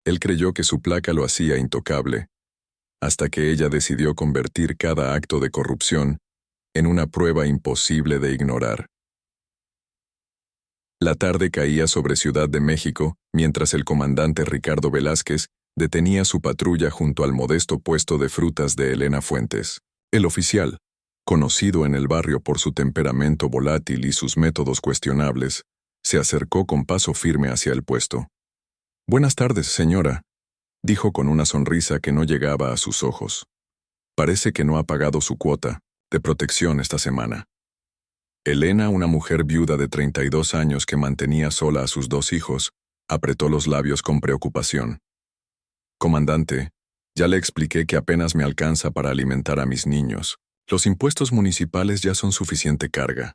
Él creyó que su placa lo hacía intocable, hasta que ella decidió convertir cada acto de corrupción en una prueba imposible de ignorar. La tarde caía sobre Ciudad de México, mientras el comandante Ricardo Velázquez detenía su patrulla junto al modesto puesto de frutas de Elena Fuentes. El oficial, conocido en el barrio por su temperamento volátil y sus métodos cuestionables, se acercó con paso firme hacia el puesto. «Buenas tardes, señora», dijo con una sonrisa que no llegaba a sus ojos. «Parece que no ha pagado su cuota de protección esta semana». Elena, una mujer viuda de 32 años que mantenía sola a sus 2 hijos, apretó los labios con preocupación. «Comandante, ya le expliqué que apenas me alcanza para alimentar a mis niños. Los impuestos municipales ya son suficiente carga».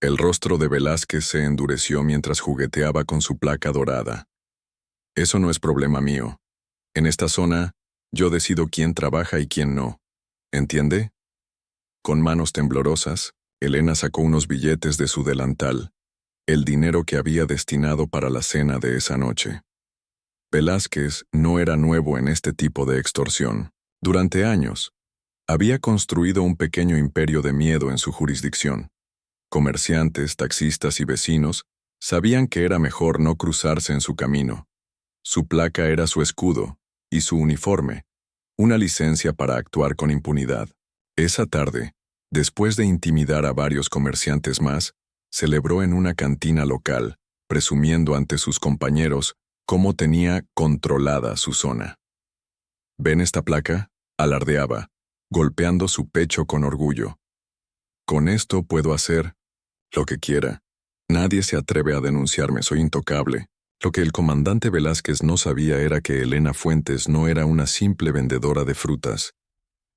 El rostro de Velázquez se endureció mientras jugueteaba con su placa dorada. «Eso no es problema mío. En esta zona, yo decido quién trabaja y quién no. ¿Entiende?». Con manos temblorosas, Elena sacó unos billetes de su delantal, el dinero que había destinado para la cena de esa noche. Velázquez no era nuevo en este tipo de extorsión. Durante años, había construido un pequeño imperio de miedo en su jurisdicción. Comerciantes, taxistas y vecinos sabían que era mejor no cruzarse en su camino. Su placa era su escudo, y su uniforme, una licencia para actuar con impunidad. Esa tarde, después de intimidar a varios comerciantes más, celebró en una cantina local, presumiendo ante sus compañeros cómo tenía controlada su zona. «¿Ven esta placa?», alardeaba, golpeando su pecho con orgullo. «Con esto puedo hacer lo que quiera. Nadie se atreve a denunciarme, soy intocable». Lo que el comandante Velázquez no sabía era que Elena Fuentes no era una simple vendedora de frutas.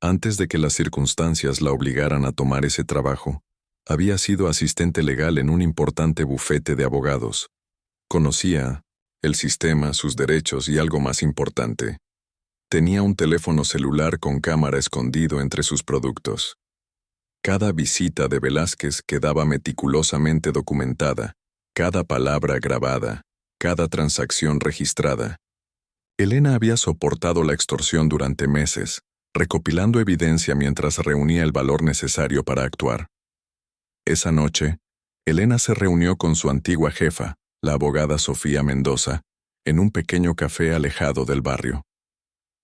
Antes de que las circunstancias la obligaran a tomar ese trabajo, había sido asistente legal en un importante bufete de abogados. Conocía el sistema, sus derechos y algo más importante. Tenía un teléfono celular con cámara escondido entre sus productos. Cada visita de Velázquez quedaba meticulosamente documentada, cada palabra grabada, cada transacción registrada. Elena había soportado la extorsión durante meses, recopilando evidencia mientras reunía el valor necesario para actuar. Esa noche, Elena se reunió con su antigua jefa, la abogada Sofía Mendoza, en un pequeño café alejado del barrio.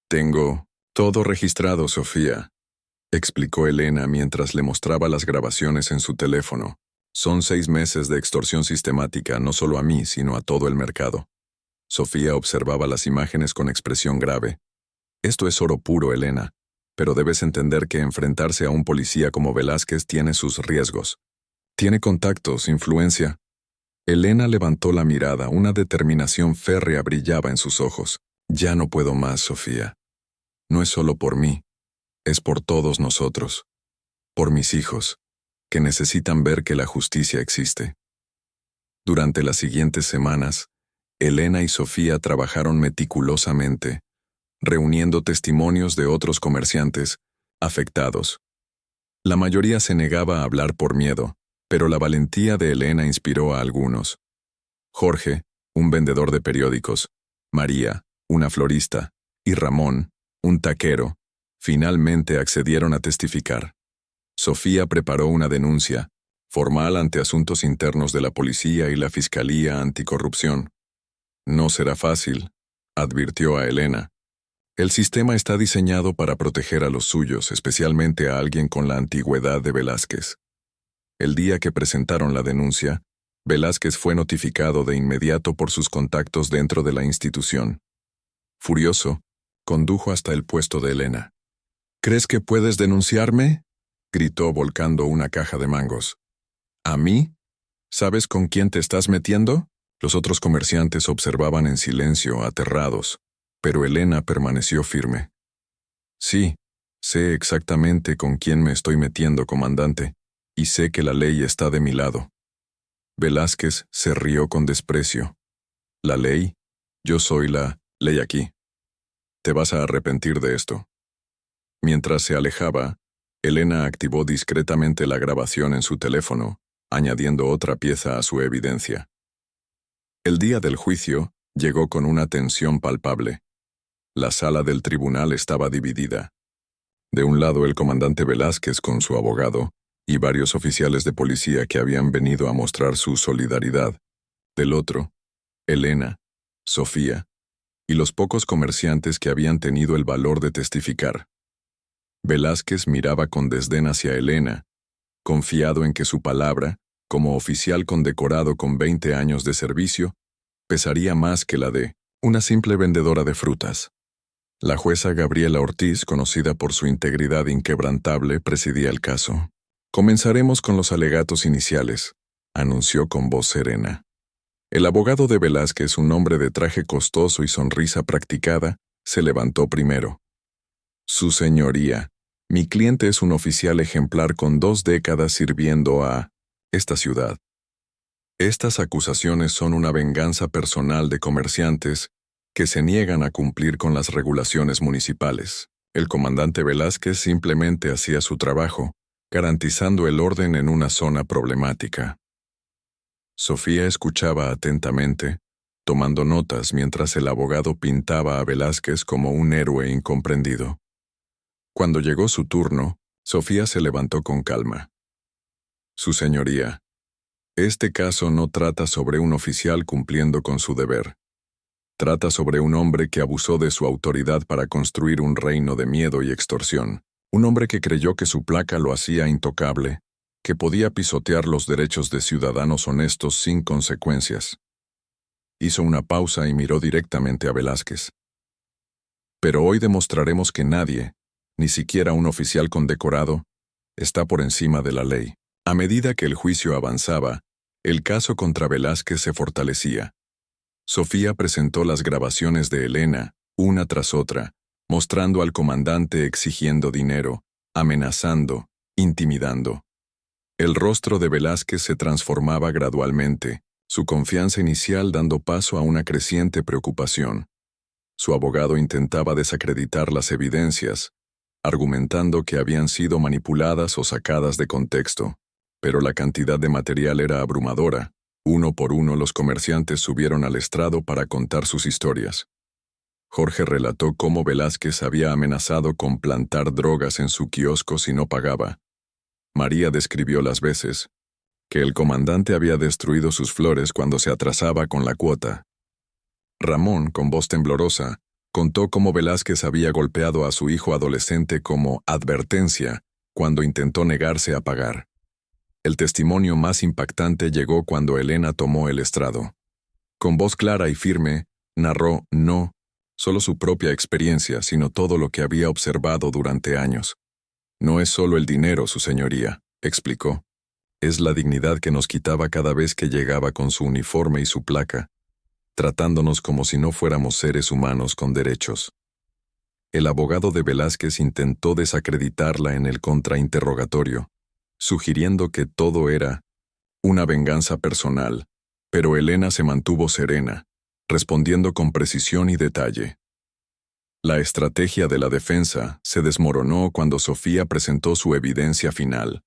«Tengo todo registrado, Sofía», explicó Elena mientras le mostraba las grabaciones en su teléfono. «Son 6 meses de extorsión sistemática, no solo a mí, sino a todo el mercado». Sofía observaba las imágenes con expresión grave. «Esto es oro puro, Elena, pero debes entender que enfrentarse a un policía como Velázquez tiene sus riesgos. Tiene contactos, influencia». Elena levantó la mirada, una determinación férrea brillaba en sus ojos. «Ya no puedo más, Sofía. No es solo por mí, es por todos nosotros. Por mis hijos, que necesitan ver que la justicia existe». Durante las siguientes semanas, Elena y Sofía trabajaron meticulosamente, reuniendo testimonios de otros comerciantes afectados. La mayoría se negaba a hablar por miedo, pero la valentía de Elena inspiró a algunos. Jorge, un vendedor de periódicos, María, una florista, y Ramón, un taquero, finalmente accedieron a testificar. Sofía preparó una denuncia formal ante Asuntos Internos de la Policía y la Fiscalía Anticorrupción. «No será fácil», advirtió a Elena. «El sistema está diseñado para proteger a los suyos, especialmente a alguien con la antigüedad de Velázquez». El día que presentaron la denuncia, Velázquez fue notificado de inmediato por sus contactos dentro de la institución. Furioso, condujo hasta el puesto de Elena. «¿Crees que puedes denunciarme?», gritó volcando una caja de mangos. «¿A mí? ¿Sabes con quién te estás metiendo?». Los otros comerciantes observaban en silencio, aterrados, pero Elena permaneció firme. «Sí, sé exactamente con quién me estoy metiendo, comandante, y sé que la ley está de mi lado». Velázquez se rió con desprecio. «¿La ley? Yo soy la ley aquí. Te vas a arrepentir de esto». Mientras se alejaba, Elena activó discretamente la grabación en su teléfono, añadiendo otra pieza a su evidencia. El día del juicio, Llegó con una tensión palpable. La sala del tribunal estaba dividida. De un lado el comandante Velázquez con su abogado y varios oficiales de policía que habían venido a mostrar su solidaridad. Del otro, Elena, Sofía y los pocos comerciantes que habían tenido el valor de testificar. Velázquez miraba con desdén hacia Elena, confiado en que su palabra, como oficial condecorado con 20 años de servicio, pesaría más que la de una simple vendedora de frutas. La jueza Gabriela Ortiz, conocida por su integridad inquebrantable, presidía el caso. Comenzaremos con los alegatos iniciales, anunció con voz serena. El abogado de Velázquez, un hombre de traje costoso y sonrisa practicada, se levantó primero. Su señoría, mi cliente es un oficial ejemplar con 2 décadas sirviendo a esta ciudad. Estas acusaciones son una venganza personal de comerciantes que se niegan a cumplir con las regulaciones municipales. El comandante Velázquez simplemente hacía su trabajo, garantizando el orden en una zona problemática. Sofía escuchaba atentamente, tomando notas mientras el abogado pintaba a Velázquez como un héroe incomprendido. Cuando llegó su turno, Sofía se levantó con calma. Su señoría, este caso no trata sobre un oficial cumpliendo con su deber. Trata sobre un hombre que abusó de su autoridad para construir un reino de miedo y extorsión. Un hombre que creyó que su placa lo hacía intocable, que podía pisotear los derechos de ciudadanos honestos sin consecuencias. Hizo una pausa y miró directamente a Velázquez. Pero hoy demostraremos que nadie, ni siquiera un oficial condecorado, está por encima de la ley. A medida que el juicio avanzaba, el caso contra Velázquez se fortalecía. Sofía presentó las grabaciones de Elena, una tras otra, mostrando al comandante exigiendo dinero, amenazando, intimidando. El rostro de Velázquez se transformaba gradualmente, su confianza inicial dando paso a una creciente preocupación. Su abogado intentaba desacreditar las evidencias, argumentando que habían sido manipuladas o sacadas de contexto, pero la cantidad de material era abrumadora. Uno por uno los comerciantes subieron al estrado para contar sus historias. Jorge relató cómo Velázquez había amenazado con plantar drogas en su kiosco si no pagaba. María describió las veces que el comandante había destruido sus flores cuando se atrasaba con la cuota. Ramón, con voz temblorosa, contó cómo Velázquez había golpeado a su hijo adolescente como advertencia cuando intentó negarse a pagar. El testimonio más impactante llegó cuando Elena tomó el estrado. Con voz clara y firme, narró no solo su propia experiencia, sino todo lo que había observado durante años. No es solo el dinero, su señoría, explicó. Es la dignidad que nos quitaba cada vez que llegaba con su uniforme y su placa, tratándonos como si no fuéramos seres humanos con derechos. El abogado de Velázquez intentó desacreditarla en el contrainterrogatorio, sugiriendo que todo era una venganza personal, pero Elena se mantuvo serena, respondiendo con precisión y detalle. La estrategia de la defensa se desmoronó cuando Sofía presentó su evidencia final,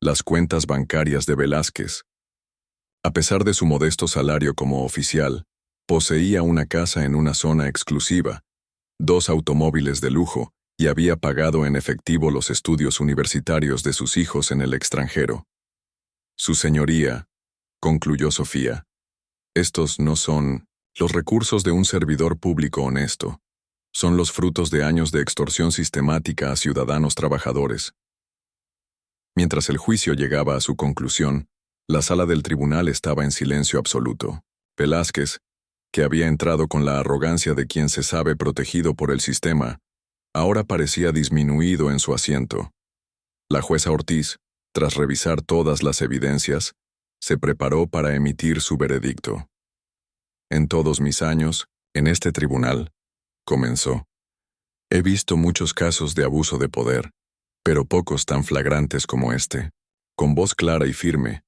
las cuentas bancarias de Velázquez. A pesar de su modesto salario como oficial, poseía una casa en una zona exclusiva, 2 automóviles de lujo, y había pagado en efectivo los estudios universitarios de sus hijos en el extranjero. Su señoría, concluyó Sofía, estos no son los recursos de un servidor público honesto. Son los frutos de años de extorsión sistemática a ciudadanos trabajadores. Mientras el juicio llegaba a su conclusión, la sala del tribunal estaba en silencio absoluto. Velázquez, que había entrado con la arrogancia de quien se sabe protegido por el sistema, ahora parecía disminuido en su asiento. La jueza Ortiz, tras revisar todas las evidencias, se preparó para emitir su veredicto. En todos mis años, en este tribunal, comenzó, he visto muchos casos de abuso de poder, pero pocos tan flagrantes como este. Con voz clara y firme,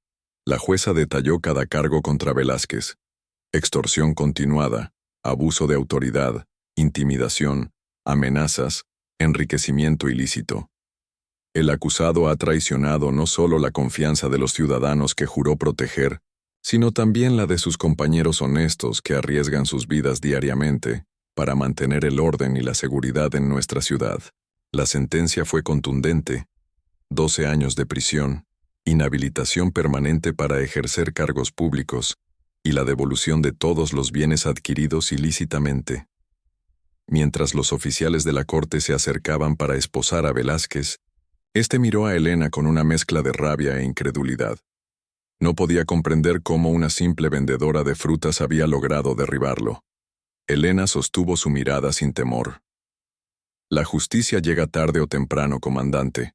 la jueza detalló cada cargo contra Velázquez: extorsión continuada, abuso de autoridad, intimidación, amenazas, enriquecimiento ilícito. El acusado ha traicionado no solo la confianza de los ciudadanos que juró proteger, sino también la de sus compañeros honestos que arriesgan sus vidas diariamente para mantener el orden y la seguridad en nuestra ciudad. La sentencia fue contundente: 12 años de prisión, inhabilitación permanente para ejercer cargos públicos y la devolución de todos los bienes adquiridos ilícitamente. Mientras los oficiales de la corte se acercaban para esposar a Velázquez, este miró a Elena con una mezcla de rabia e incredulidad. No podía comprender cómo una simple vendedora de frutas había logrado derribarlo. Elena sostuvo su mirada sin temor. «La justicia llega tarde o temprano, comandante»,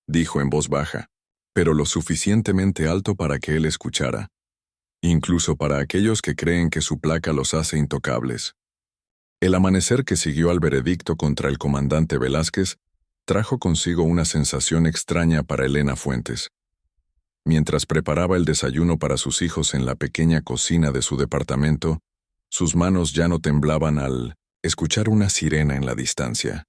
dijo en voz baja, pero lo suficientemente alto para que él escuchara, incluso para aquellos que creen que su placa los hace intocables. El amanecer que siguió al veredicto contra el comandante Velázquez trajo consigo una sensación extraña para Elena Fuentes. Mientras preparaba el desayuno para sus hijos en la pequeña cocina de su departamento, sus manos ya no temblaban al escuchar una sirena en la distancia.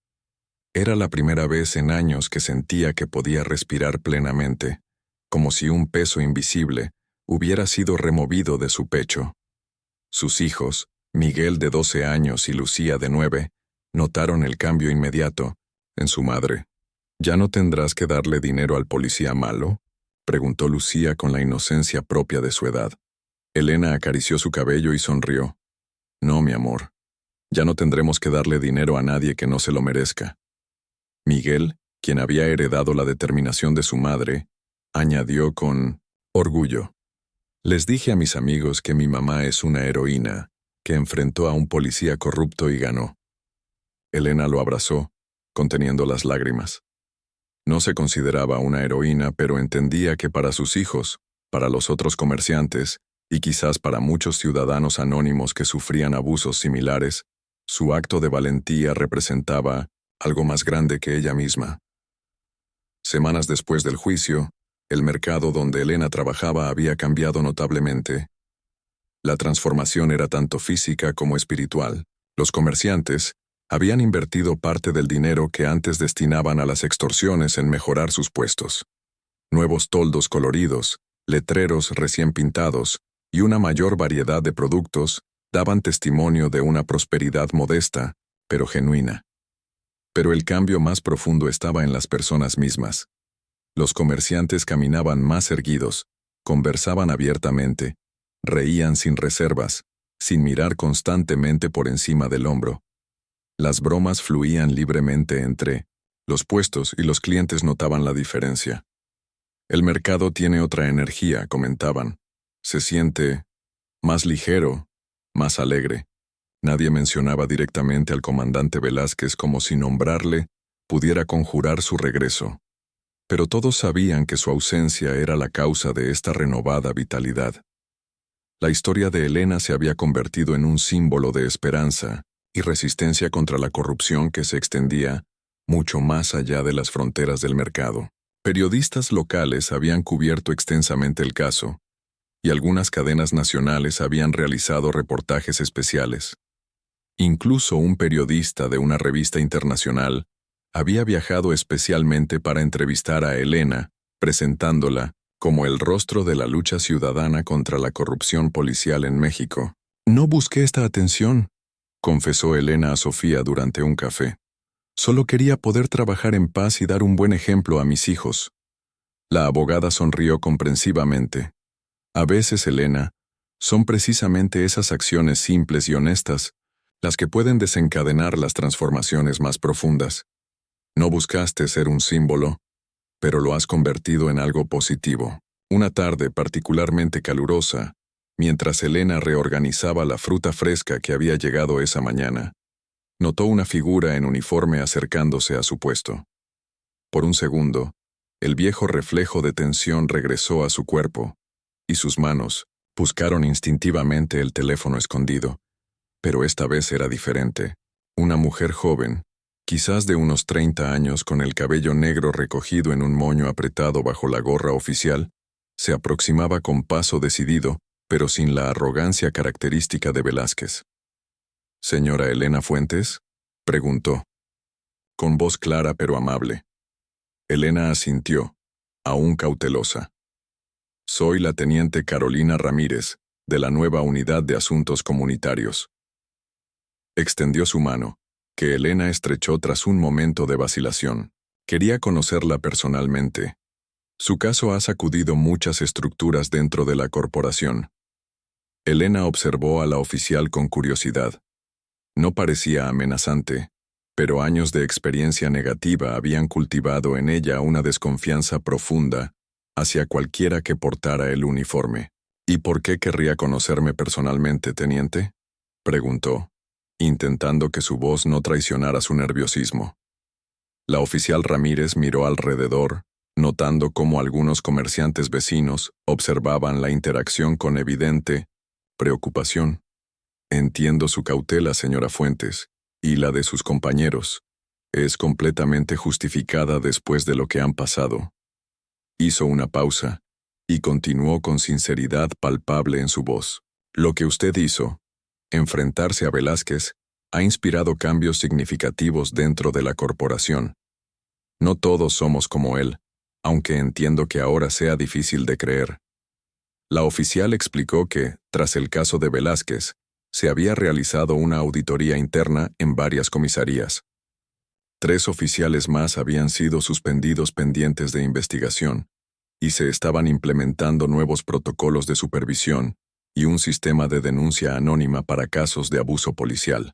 Era la primera vez en años que sentía que podía respirar plenamente, como si un peso invisible hubiera sido removido de su pecho. Sus hijos, Miguel de 12 años y Lucía de 9, notaron el cambio inmediato en su madre. «¿Ya no tendrás que darle dinero al policía malo?», preguntó Lucía con la inocencia propia de su edad. Elena acarició su cabello y sonrió. «No, mi amor. Ya no tendremos que darle dinero a nadie que no se lo merezca». Miguel, quien había heredado la determinación de su madre, añadió con orgullo: «Les dije a mis amigos que mi mamá es una heroína, que enfrentó a un policía corrupto y ganó». Elena lo abrazó, conteniendo las lágrimas. No se consideraba una heroína, pero entendía que para sus hijos, para los otros comerciantes, y quizás para muchos ciudadanos anónimos que sufrían abusos similares, su acto de valentía representaba algo más grande que ella misma. Semanas después del juicio, el mercado donde Elena trabajaba había cambiado notablemente. La transformación era tanto física como espiritual. Los comerciantes habían invertido parte del dinero que antes destinaban a las extorsiones en mejorar sus puestos. Nuevos toldos coloridos, letreros recién pintados y una mayor variedad de productos daban testimonio de una prosperidad modesta, pero genuina. Pero el cambio más profundo estaba en las personas mismas. Los comerciantes caminaban más erguidos, conversaban abiertamente, reían sin reservas, sin mirar constantemente por encima del hombro. Las bromas fluían libremente entre los puestos y los clientes notaban la diferencia. «El mercado tiene otra energía», comentaban. «Se siente más ligero, más alegre». Nadie mencionaba directamente al comandante Velázquez como si nombrarle pudiera conjurar su regreso. Pero todos sabían que su ausencia era la causa de esta renovada vitalidad. La historia de Elena se había convertido en un símbolo de esperanza y resistencia contra la corrupción que se extendía mucho más allá de las fronteras del mercado. Periodistas locales habían cubierto extensamente el caso, y algunas cadenas nacionales habían realizado reportajes especiales. Incluso un periodista de una revista internacional había viajado especialmente para entrevistar a Elena, presentándola como el rostro de la lucha ciudadana contra la corrupción policial en México. «No busqué esta atención», confesó Elena a Sofía durante un café. «Solo quería poder trabajar en paz y dar un buen ejemplo a mis hijos». La abogada sonrió comprensivamente. «A veces, Elena, son precisamente esas acciones simples y honestas las que pueden desencadenar las transformaciones más profundas. No buscaste ser un símbolo, pero lo has convertido en algo positivo». Una tarde particularmente calurosa, mientras Elena reorganizaba la fruta fresca que había llegado esa mañana, notó una figura en uniforme acercándose a su puesto. Por un segundo, el viejo reflejo de tensión regresó a su cuerpo, y sus manos buscaron instintivamente el teléfono escondido. Pero esta vez era diferente. Una mujer joven, quizás de unos 30 años con el cabello negro recogido en un moño apretado bajo la gorra oficial, se aproximaba con paso decidido, pero sin la arrogancia característica de Velázquez. «¿Señora Elena Fuentes?», preguntó, con voz clara pero amable. Elena asintió, aún cautelosa. Soy la teniente Carolina Ramírez, de la nueva Unidad de Asuntos Comunitarios. Extendió su mano, que Elena estrechó tras un momento de vacilación. Quería conocerla personalmente. Su caso ha sacudido muchas estructuras dentro de la corporación. Elena observó a la oficial con curiosidad. No parecía amenazante, pero años de experiencia negativa habían cultivado en ella una desconfianza profunda hacia cualquiera que portara el uniforme. ¿Y por qué querría conocerme personalmente, teniente?, preguntó, intentando que su voz no traicionara su nerviosismo. La oficial Ramírez miró alrededor, notando cómo algunos comerciantes vecinos observaban la interacción con evidente preocupación. Entiendo su cautela, señora Fuentes, y la de sus compañeros. Es completamente justificada después de lo que han pasado. Hizo una pausa y continuó con sinceridad palpable en su voz. Lo que usted hizo, enfrentarse a Velázquez, ha inspirado cambios significativos dentro de la corporación. No todos somos como él, aunque entiendo que ahora sea difícil de creer. La oficial explicó que, tras el caso de Velázquez, se había realizado una auditoría interna en varias comisarías. 3 oficiales más habían sido suspendidos pendientes de investigación, y se estaban implementando nuevos protocolos de supervisión y un sistema de denuncia anónima para casos de abuso policial.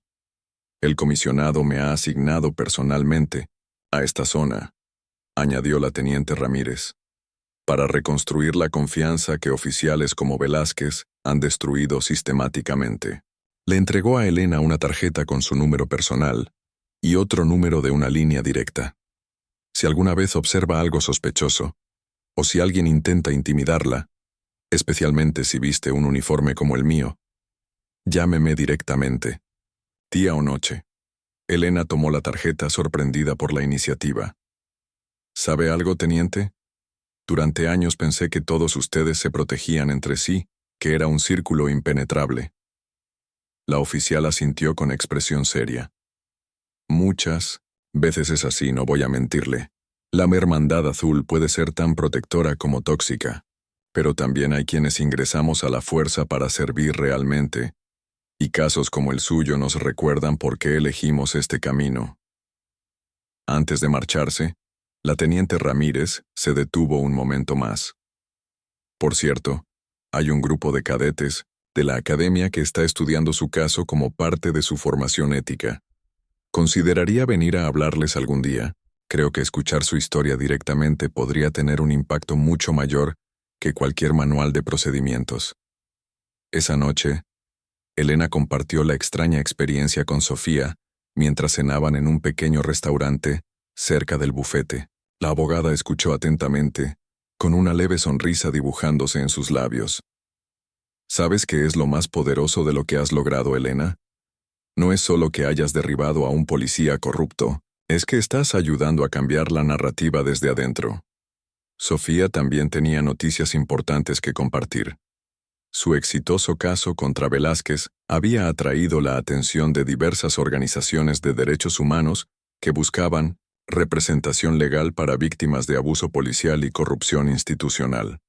El comisionado me ha asignado personalmente a esta zona, añadió la teniente Ramírez, para reconstruir la confianza que oficiales como Velázquez han destruido sistemáticamente. Le entregó a Elena una tarjeta con su número personal y otro número de una línea directa. Si alguna vez observa algo sospechoso, o si alguien intenta intimidarla, especialmente si viste un uniforme como el mío, llámeme directamente, día o noche. Elena tomó la tarjeta sorprendida por la iniciativa. ¿Sabe algo, teniente? Durante años pensé que todos ustedes se protegían entre sí, que era un círculo impenetrable. La oficial asintió con expresión seria. Muchas veces es así, no voy a mentirle. La Hermandad Azul puede ser tan protectora como tóxica, pero también hay quienes ingresamos a la fuerza para servir realmente, y casos como el suyo nos recuerdan por qué elegimos este camino. Antes de marcharse, la teniente Ramírez se detuvo un momento más. Por cierto, hay un grupo de cadetes de la academia que está estudiando su caso como parte de su formación ética. ¿Consideraría venir a hablarles algún día? Creo que escuchar su historia directamente podría tener un impacto mucho mayor que cualquier manual de procedimientos. Esa noche, Elena compartió la extraña experiencia con Sofía mientras cenaban en un pequeño restaurante cerca del bufete. La abogada escuchó atentamente, con una leve sonrisa dibujándose en sus labios. ¿Sabes qué es lo más poderoso de lo que has logrado, Elena? No es solo que hayas derribado a un policía corrupto, es que estás ayudando a cambiar la narrativa desde adentro. Sofía también tenía noticias importantes que compartir. Su exitoso caso contra Velázquez había atraído la atención de diversas organizaciones de derechos humanos que buscaban representación legal para víctimas de abuso policial y corrupción institucional.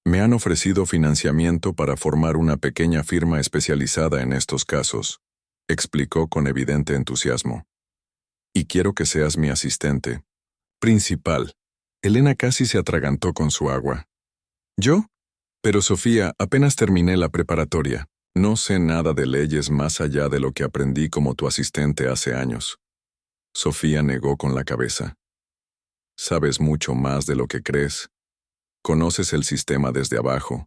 Me han ofrecido financiamiento para formar una pequeña firma especializada en estos casos, explicó con evidente entusiasmo. Y quiero que seas mi asistente principal. Elena casi se atragantó con su agua. ¿Yo? Pero Sofía, apenas terminé la preparatoria. No sé nada de leyes más allá de lo que aprendí como tu asistente hace años. Sofía negó con la cabeza. Sabes mucho más de lo que crees. Conoces el sistema desde abajo.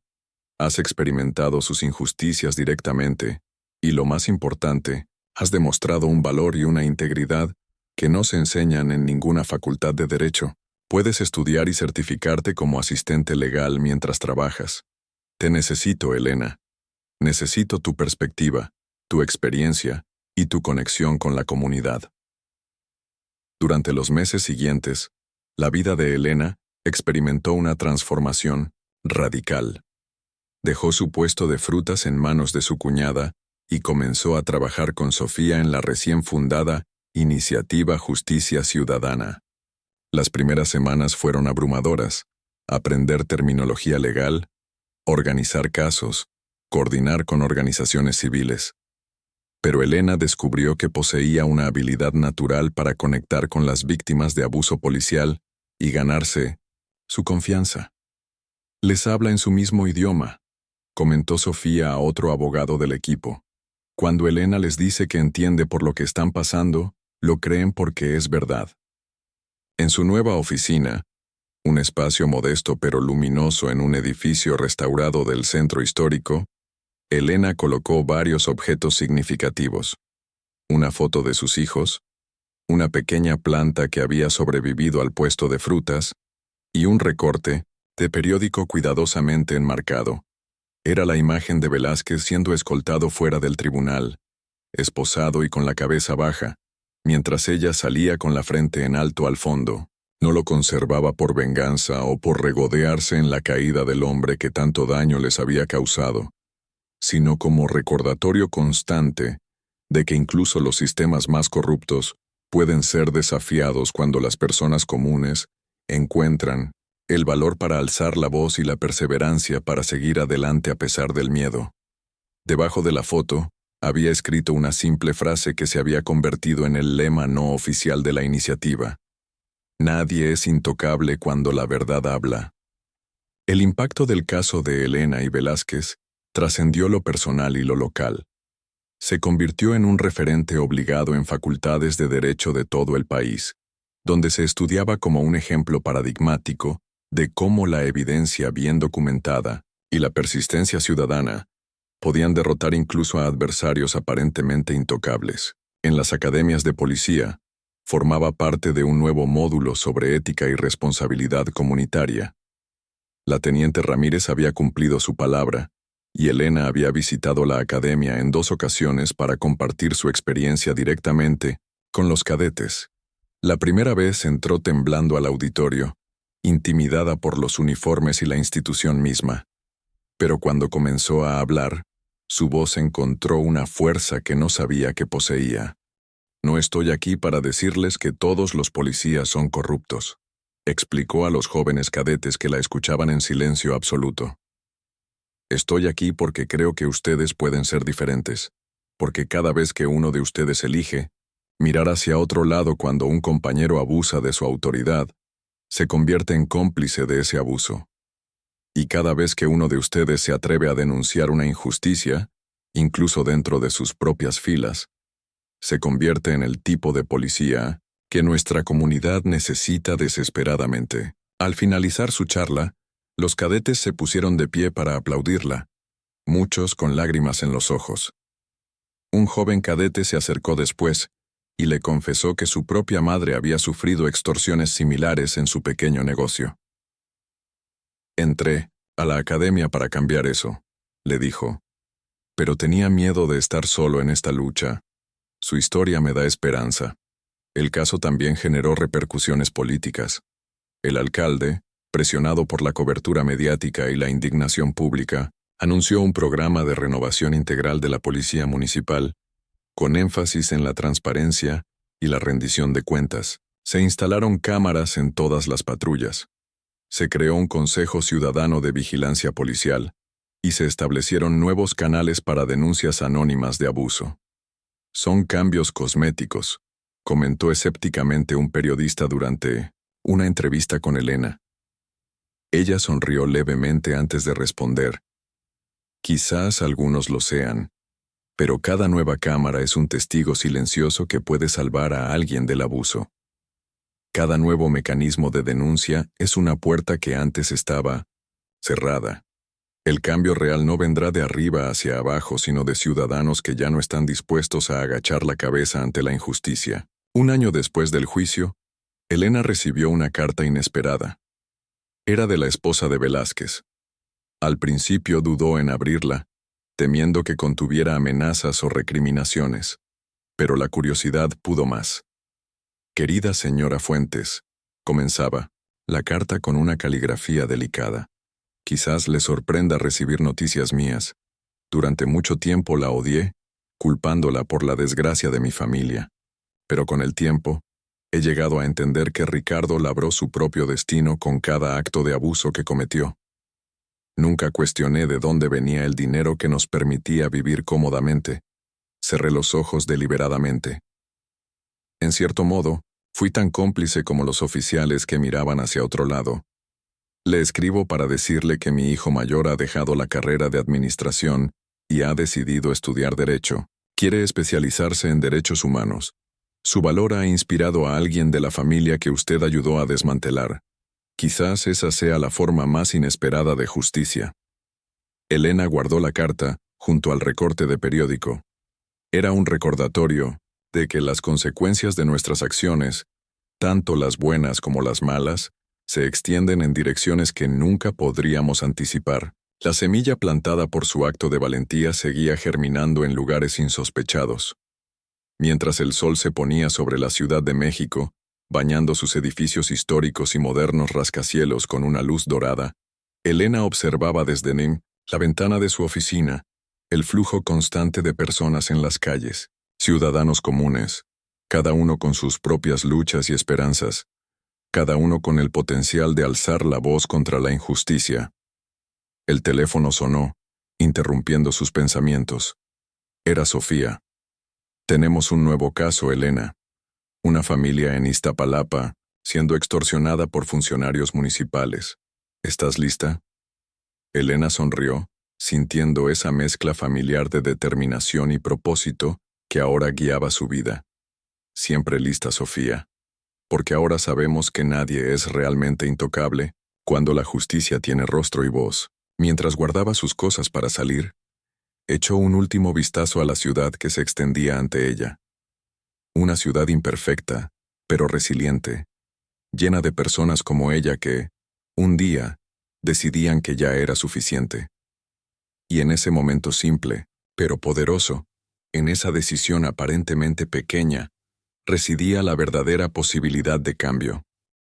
Has experimentado sus injusticias directamente. Y lo más importante, has demostrado un valor y una integridad que no se enseñan en ninguna facultad de derecho. Puedes estudiar y certificarte como asistente legal mientras trabajas. Te necesito, Elena. Necesito tu perspectiva, tu experiencia y tu conexión con la comunidad. Durante los meses siguientes, la vida de Elena experimentó una transformación radical. Dejó su puesto de frutas en manos de su cuñada y comenzó a trabajar con Sofía en la recién fundada Iniciativa Justicia Ciudadana. Las primeras semanas fueron abrumadoras, aprender terminología legal, organizar casos, coordinar con organizaciones civiles. Pero Elena descubrió que poseía una habilidad natural para conectar con las víctimas de abuso policial y ganarse su confianza. Les habla en su mismo idioma, comentó Sofía a otro abogado del equipo. Cuando Elena les dice que entiende por lo que están pasando, lo creen porque es verdad. En su nueva oficina, un espacio modesto pero luminoso en un edificio restaurado del centro histórico, Elena colocó varios objetos significativos. Una foto de sus hijos, una pequeña planta que había sobrevivido al puesto de frutas, y un recorte de periódico cuidadosamente enmarcado. Era la imagen de Velázquez siendo escoltado fuera del tribunal, esposado y con la cabeza baja, mientras ella salía con la frente en alto al fondo. No lo conservaba por venganza o por regodearse en la caída del hombre que tanto daño les había causado, sino como recordatorio constante de que incluso los sistemas más corruptos pueden ser desafiados cuando las personas comunes encuentran el valor para alzar la voz y la perseverancia para seguir adelante a pesar del miedo. Debajo de la foto, había escrito una simple frase que se había convertido en el lema no oficial de la iniciativa. Nadie es intocable cuando la verdad habla. El impacto del caso de Elena y Velázquez trascendió lo personal y lo local. Se convirtió en un referente obligado en facultades de derecho de todo el país, donde se estudiaba como un ejemplo paradigmático de cómo la evidencia bien documentada y la persistencia ciudadana podían derrotar incluso a adversarios aparentemente intocables. En las academias de policía, formaba parte de un nuevo módulo sobre ética y responsabilidad comunitaria. La teniente Ramírez había cumplido su palabra, y Elena había visitado la academia en 2 ocasiones para compartir su experiencia directamente con los cadetes. La primera vez entró temblando al auditorio, intimidada por los uniformes y la institución misma. Pero cuando comenzó a hablar, su voz encontró una fuerza que no sabía que poseía. No estoy aquí para decirles que todos los policías son corruptos, explicó a los jóvenes cadetes que la escuchaban en silencio absoluto. Estoy aquí porque creo que ustedes pueden ser diferentes, porque cada vez que uno de ustedes elige mirar hacia otro lado cuando un compañero abusa de su autoridad, se convierte en cómplice de ese abuso. Y cada vez que uno de ustedes se atreve a denunciar una injusticia, incluso dentro de sus propias filas, se convierte en el tipo de policía que nuestra comunidad necesita desesperadamente. Al finalizar su charla, los cadetes se pusieron de pie para aplaudirla, muchos con lágrimas en los ojos. Un joven cadete se acercó después y le confesó que su propia madre había sufrido extorsiones similares en su pequeño negocio. Entré a la academia para cambiar eso, le dijo, pero tenía miedo de estar solo en esta lucha. Su historia me da esperanza. El caso también generó repercusiones políticas. El alcalde, presionado por la cobertura mediática y la indignación pública, anunció un programa de renovación integral de la policía municipal, con énfasis en la transparencia y la rendición de cuentas. Se instalaron cámaras en todas las patrullas. Se creó un Consejo Ciudadano de Vigilancia Policial y se establecieron nuevos canales para denuncias anónimas de abuso. Son cambios cosméticos, comentó escépticamente un periodista durante una entrevista con Elena. Ella sonrió levemente antes de responder. Quizás algunos lo sean, pero cada nueva cámara es un testigo silencioso que puede salvar a alguien del abuso. Cada nuevo mecanismo de denuncia es una puerta que antes estaba cerrada. El cambio real no vendrá de arriba hacia abajo, sino de ciudadanos que ya no están dispuestos a agachar la cabeza ante la injusticia. Un año después del juicio, Elena recibió una carta inesperada. Era de la esposa de Velázquez. Al principio dudó en abrirla, temiendo que contuviera amenazas o recriminaciones, pero la curiosidad pudo más. Querida señora Fuentes, comenzaba la carta con una caligrafía delicada. Quizás le sorprenda recibir noticias mías. Durante mucho tiempo la odié, culpándola por la desgracia de mi familia. Pero con el tiempo, He llegado a entender que Ricardo labró su propio destino con cada acto de abuso que cometió. Nunca cuestioné de dónde venía el dinero que nos permitía vivir cómodamente. Cerré los ojos deliberadamente. En cierto modo, fui tan cómplice como los oficiales que miraban hacia otro lado. Le escribo para decirle que mi hijo mayor ha dejado la carrera de administración y ha decidido estudiar Derecho. Quiere especializarse en derechos humanos. Su valor ha inspirado a alguien de la familia que usted ayudó a desmantelar. Quizás esa sea la forma más inesperada de justicia. Elena guardó la carta junto al recorte de periódico. Era un recordatorio de que las consecuencias de nuestras acciones, tanto las buenas como las malas, se extienden en direcciones que nunca podríamos anticipar. La semilla plantada por su acto de valentía seguía germinando en lugares insospechados. Mientras el sol se ponía sobre la Ciudad de México, bañando sus edificios históricos y modernos rascacielos con una luz dorada, Elena observaba desde la ventana de su oficina el flujo constante de personas en las calles, ciudadanos comunes, cada uno con sus propias luchas y esperanzas, cada uno con el potencial de alzar la voz contra la injusticia. El teléfono sonó, interrumpiendo sus pensamientos. Era Sofía. Tenemos un nuevo caso, Elena. Una familia en Iztapalapa, siendo extorsionada por funcionarios municipales. ¿Estás lista? Elena sonrió, sintiendo esa mezcla familiar de determinación y propósito que ahora guiaba su vida. Siempre lista, Sofía. Porque ahora sabemos que nadie es realmente intocable cuando la justicia tiene rostro y voz. Mientras guardaba sus cosas para salir, echó un último vistazo a la ciudad que se extendía ante ella. Una ciudad imperfecta, pero resiliente, llena de personas como ella que, un día, decidían que ya era suficiente. Y en ese momento simple, pero poderoso, en esa decisión aparentemente pequeña, residía la verdadera posibilidad de cambio.